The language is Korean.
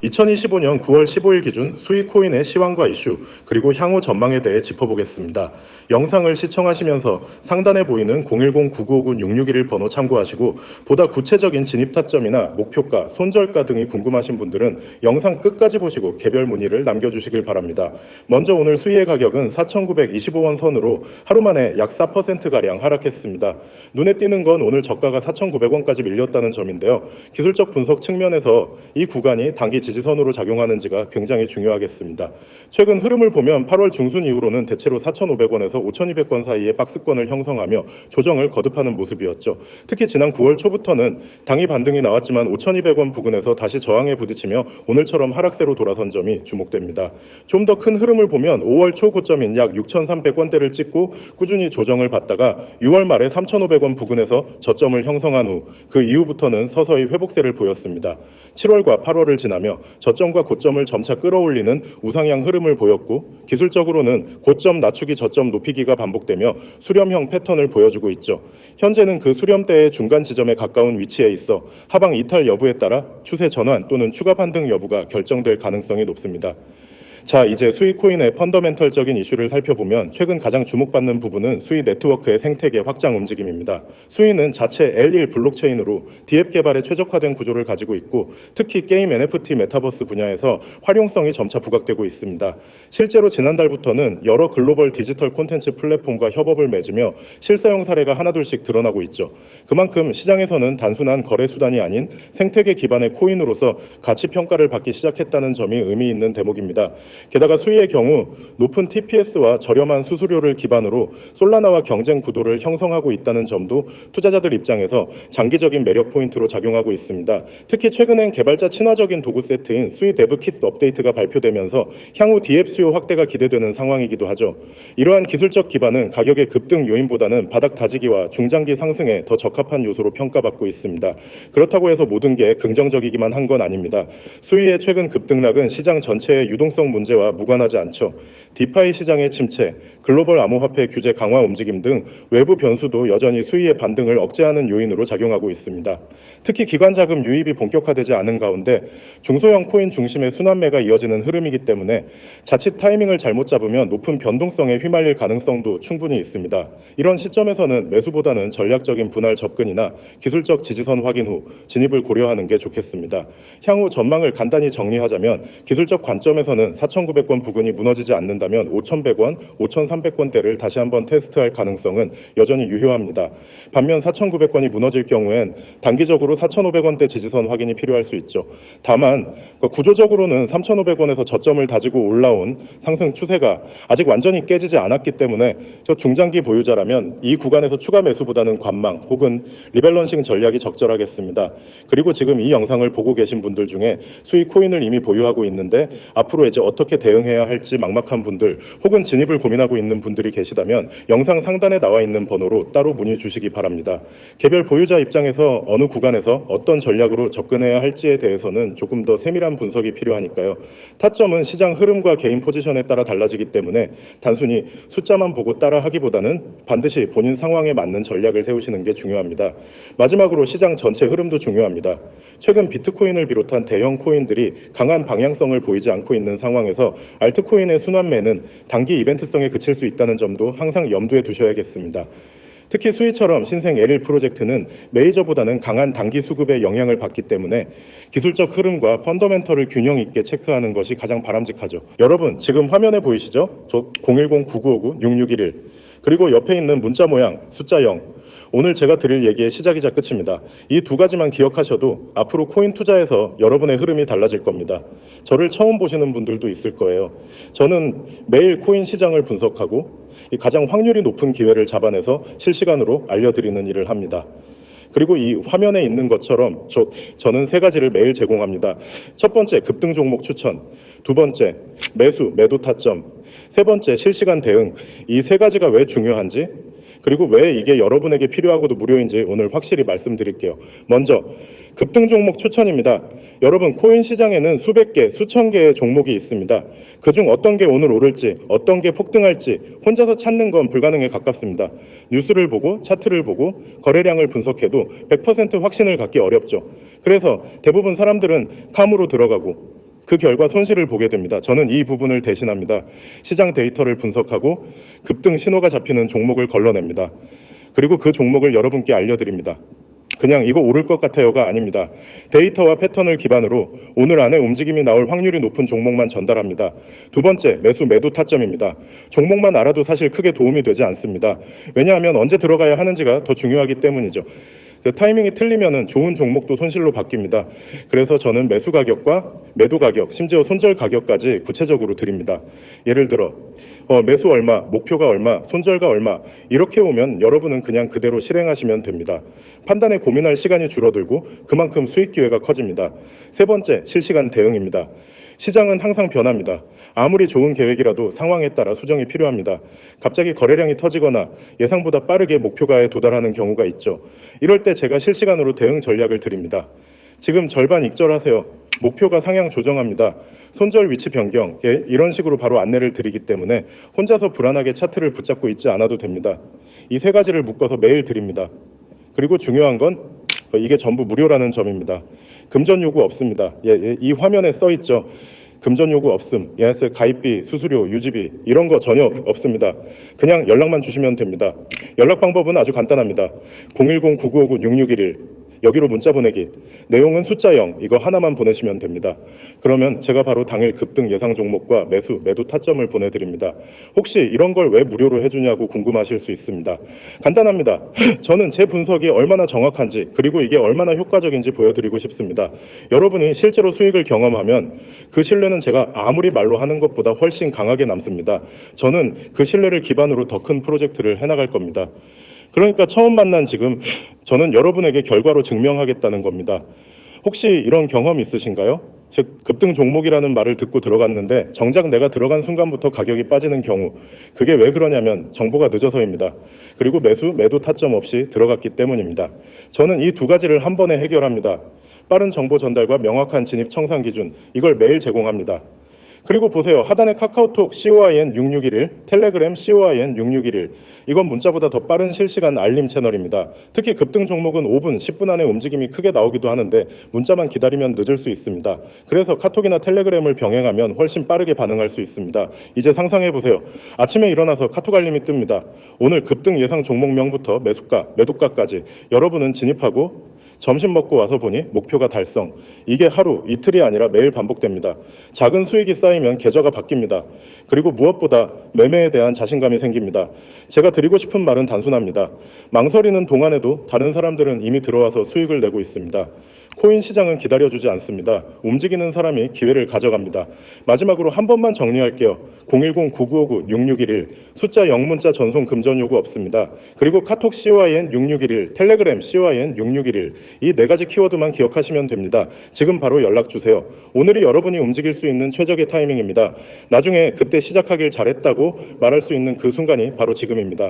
2025년 9월 15일 기준 수익코인의 시황과 이슈, 그리고 향후 전망에 대해 짚어보겠습니다. 영상을 시청하시면서 상단에 보이는 010-9959-6611 번호 참고하시고 보다 구체적인 진입 타점이나 목표가, 손절가 등이 궁금하신 분들은 영상 끝까지 보시고 개별 문의를 남겨주시길 바랍니다. 먼저 오늘 수익의 가격은 4,925원 선으로 하루 만에 약 4%가량 하락했습니다. 눈에 띄는 건 오늘 저가가 4,900원까지 밀렸다는 점인데요. 기술적 분석 측면에서 이 구간이 단기 지지선으로 작용하는지가 굉장히 중요하겠습니다. 최근 흐름을 보면 8월 중순 이후로는 대체로 4,500원에서 5,200원 사이의 박스권을 형성하며 조정을 거듭하는 모습이었죠. 특히 지난 9월 초부터는 당이 반등이 나왔지만 5,200원 부근에서 다시 저항에 부딪히며 오늘처럼 하락세로 돌아선 점이 주목됩니다. 좀 더 큰 흐름을 보면 5월 초 고점인 약 6,300원대를 찍고 꾸준히 조정을 받다가 6월 말에 3,500원 부근에서 저점을 형성한 후 그 이후부터는 서서히 회복세를 보였습니다. 7월과 8월을 지나며 저점과 고점을 점차 끌어올리는 우상향 흐름을 보였고 기술적으로는 고점 낮추기 저점 높이기가 반복되며 수렴형 패턴을 보여주고 있죠. 현재는 그 수렴대의 중간 지점에 가까운 위치에 있어 하방 이탈 여부에 따라 추세 전환 또는 추가 반등 여부가 결정될 가능성이 높습니다. 자, 이제 수익코인의 펀더멘털적인 이슈를 살펴보면 최근 가장 주목받는 부분은 수익 네트워크의 생태계 확장 움직임입니다. 수익은 자체 L1 블록체인으로 디앱 개발에 최적화된 구조를 가지고 있고 특히 게임 NFT 메타버스 분야에서 활용성이 점차 부각되고 있습니다. 실제로 지난달부터는 여러 글로벌 디지털 콘텐츠 플랫폼과 협업을 맺으며 실사용 사례가 하나둘씩 드러나고 있죠. 그만큼 시장에서는 단순한 거래 수단이 아닌 생태계 기반의 코인으로서 가치 평가를 받기 시작했다는 점이 의미 있는 대목입니다. 게다가 수익의 경우 높은 TPS와 저렴한 수수료를 기반으로 솔라나와 경쟁 구도를 형성하고 있다는 점도 투자자들 입장에서 장기적인 매력 포인트로 작용하고 있습니다. 특히 최근엔 개발자 친화적인 도구 세트인 수익 데브 키트 업데이트가 발표되면서 향후 디앱 수요 확대가 기대되는 상황이기도 하죠. 이러한 기술적 기반은 가격의 급등 요인보다는 바닥 다지기와 중장기 상승에 더 적합한 요소로 평가받고 있습니다. 그렇다고 해서 모든 게 긍정적이기만 한 건 아닙니다. 수익의 최근 급등락은 시장 전체의 유동성 문제와 무관하지 않죠. 디파이 시장의 침체, 글로벌 암호화폐 규제 강화 움직임 등 외부 변수도 여전히 수익의 반등을 억제하는 요인으로 작용하고 있습니다. 특히 기관 자금 유입이 본격화되지 않은 가운데 중소형 코인 중심의 순환매가 이어지는 흐름이기 때문에 자칫 타이밍을 잘못 잡으면 높은 변동성에 휘말릴 가능성도 충분히 있습니다. 이런 시점에서는 매수보다는 전략적인 분할 접근이나 기술적 지지선 확인 후 진입을 고려하는 게 좋겠습니다. 향후 전망을 간단히 정리하자면 기술적 관점에서는 4,900원 부근이 무너지지 않는다면 5,100원, 5,300원대를 다시 한번 테스트할 가능성은 여전히 유효합니다. 반면 4,900원이 무너질 경우엔 단기적으로 4,500원대 지지선 확인이 필요할 수 있죠. 다만 구조적으로는 3,500원에서 저점을 다지고 올라온 상승 추세가 아직 완전히 깨지지 않았기 때문에 저 중장기 보유자라면 이 구간에서 추가 매수보다는 관망 혹은 리밸런싱 전략이 적절하겠습니다. 그리고 지금 이 영상을 보고 계신 분들 중에 수익 코인을 이미 보유하고 있는데 앞으로 이제 어떻게 대응해야 할지 막막한 분들 혹은 진입을 고민하고 있는 분들이 계시다면 영상 상단에 나와 있는 번호로 따로 문의 주시기 바랍니다. 개별 보유자 입장에서 어느 구간에서 어떤 전략으로 접근해야 할지에 대해서는 조금 더 세밀한 분석이 필요하니까요. 타점은 시장 흐름과 개인 포지션에 따라 달라지기 때문에 단순히 숫자만 보고 따라하기보다는 반드시 본인 상황에 맞는 전략을 세우시는 게 중요합니다. 마지막으로 시장 전체 흐름도 중요합니다. 최근 비트코인을 비롯한 대형 코인들이 강한 방향성을 보이지 않고 있는 상황에서 알트코인의 순환매는 단기 이벤트성에 그칠 수 있다는 점도 항상 염두에 두셔야겠습니다. 특히 수익처럼 신생 L1 프로젝트는 메이저보다는 강한 단기 수급에 영향을 받기 때문에 기술적 흐름과 펀더멘털을 균형 있게 체크하는 것이 가장 바람직하죠. 여러분 지금 화면에 보이시죠? 저 010-9959-6611 그리고 옆에 있는 문자 모양 숫자 0 오늘 제가 드릴 얘기의 시작이자 끝입니다. 이 두 가지만 기억하셔도 앞으로 코인 투자에서 여러분의 흐름이 달라질 겁니다. 저를 처음 보시는 분들도 있을 거예요. 저는 매일 코인 시장을 분석하고 가장 확률이 높은 기회를 잡아내서 실시간으로 알려드리는 일을 합니다. 그리고 이 화면에 있는 것처럼 저는 세 가지를 매일 제공합니다. 첫 번째, 급등 종목 추천. 두 번째, 매도 타점. 세 번째, 실시간 대응. 이 세 가지가 왜 중요한지 그리고 왜 이게 여러분에게 필요하고도 무료인지 오늘 확실히 말씀드릴게요. 먼저 급등 종목 추천입니다. 여러분 코인 시장에는 수백 개, 수천 개의 종목이 있습니다. 그중 어떤 게 오늘 오를지, 어떤 게 폭등할지 혼자서 찾는 건 불가능에 가깝습니다. 뉴스를 보고 차트를 보고 거래량을 분석해도 100% 확신을 갖기 어렵죠. 그래서 대부분 사람들은 캄으로 들어가고 그 결과 손실을 보게 됩니다. 저는 이 부분을 대신합니다. 시장 데이터를 분석하고 급등 신호가 잡히는 종목을 걸러냅니다. 그리고 그 종목을 여러분께 알려드립니다. 그냥 이거 오를 것 같아요가 아닙니다. 데이터와 패턴을 기반으로 오늘 안에 움직임이 나올 확률이 높은 종목만 전달합니다. 두 번째, 매도 타점입니다. 종목만 알아도 사실 크게 도움이 되지 않습니다. 왜냐하면 언제 들어가야 하는지가 더 중요하기 때문이죠. 타이밍이 틀리면 좋은 종목도 손실로 바뀝니다. 그래서 저는 매수 가격과 매도 가격, 심지어 손절 가격까지 구체적으로 드립니다. 예를 들어 매수 얼마, 목표가 얼마, 손절가 얼마 이렇게 오면 여러분은 그냥 그대로 실행하시면 됩니다. 판단에 고민할 시간이 줄어들고 그만큼 수익 기회가 커집니다. 세 번째, 실시간 대응입니다. 시장은 항상 변합니다. 아무리 좋은 계획이라도 상황에 따라 수정이 필요합니다. 갑자기 거래량이 터지거나 예상보다 빠르게 목표가에 도달하는 경우가 있죠. 이럴 때 제가 실시간으로 대응 전략을 드립니다. 지금 절반 익절하세요. 목표가 상향 조정합니다. 손절 위치 변경, 이런 식으로 바로 안내를 드리기 때문에 혼자서 불안하게 차트를 붙잡고 있지 않아도 됩니다. 이 세 가지를 묶어서 매일 드립니다. 그리고 중요한 건 이게 전부 무료라는 점입니다. 금전 요구 없습니다. 이 화면에 써 있죠. 금전 요구 없음, 가입비, 수수료, 유지비 이런 거 전혀 없습니다. 그냥 연락만 주시면 됩니다. 연락 방법은 아주 간단합니다. 010-9959-6611 여기로 문자 보내기. 내용은 숫자 0 이거 하나만 보내시면 됩니다. 그러면 제가 바로 당일 급등 예상 종목과 매도 타점을 보내드립니다. 혹시 이런 걸 왜 무료로 해주냐고 궁금하실 수 있습니다. 간단합니다. 저는 제 분석이 얼마나 정확한지 그리고 이게 얼마나 효과적인지 보여드리고 싶습니다. 여러분이 실제로 수익을 경험하면 그 신뢰는 제가 아무리 말로 하는 것보다 훨씬 강하게 남습니다. 저는 그 신뢰를 기반으로 더 큰 프로젝트를 해나갈 겁니다. 그러니까 처음 만난 지금 저는 여러분에게 결과로 증명하겠다는 겁니다. 혹시 이런 경험 있으신가요? 즉 급등 종목이라는 말을 듣고 들어갔는데 정작 내가 들어간 순간부터 가격이 빠지는 경우, 그게 왜 그러냐면 정보가 늦어서입니다. 그리고 매도 타점 없이 들어갔기 때문입니다. 저는 이 두 가지를 한 번에 해결합니다. 빠른 정보 전달과 명확한 진입 청산 기준, 이걸 매일 제공합니다. 그리고 보세요. 하단에 카카오톡 COIN6611, 텔레그램 COIN6611. 이건 문자보다 더 빠른 실시간 알림 채널입니다. 특히 급등 종목은 5분, 10분 안에 움직임이 크게 나오기도 하는데 문자만 기다리면 늦을 수 있습니다. 그래서 카톡이나 텔레그램을 병행하면 훨씬 빠르게 반응할 수 있습니다. 이제 상상해 보세요. 아침에 일어나서 카톡 알림이 뜹니다. 오늘 급등 예상 종목명부터 매수가, 매도가까지 여러분은 진입하고 점심 먹고 와서 보니 목표가 달성. 이게 하루, 이틀이 아니라 매일 반복됩니다. 작은 수익이 쌓이면 계좌가 바뀝니다. 그리고 무엇보다 매매에 대한 자신감이 생깁니다. 제가 드리고 싶은 말은 단순합니다. 망설이는 동안에도 다른 사람들은 이미 들어와서 수익을 내고 있습니다. 코인 시장은 기다려주지 않습니다. 움직이는 사람이 기회를 가져갑니다. 마지막으로 한 번만 정리할게요. 010-9959-6611 숫자 0문자 전송 금전 요구 없습니다. 그리고 카톡 COIN6611, 텔레그램 COIN6611 이 네 가지 키워드만 기억하시면 됩니다. 지금 바로 연락 주세요. 오늘이 여러분이 움직일 수 있는 최적의 타이밍입니다. 나중에 그때 시작하길 잘했다고 말할 수 있는 그 순간이 바로 지금입니다.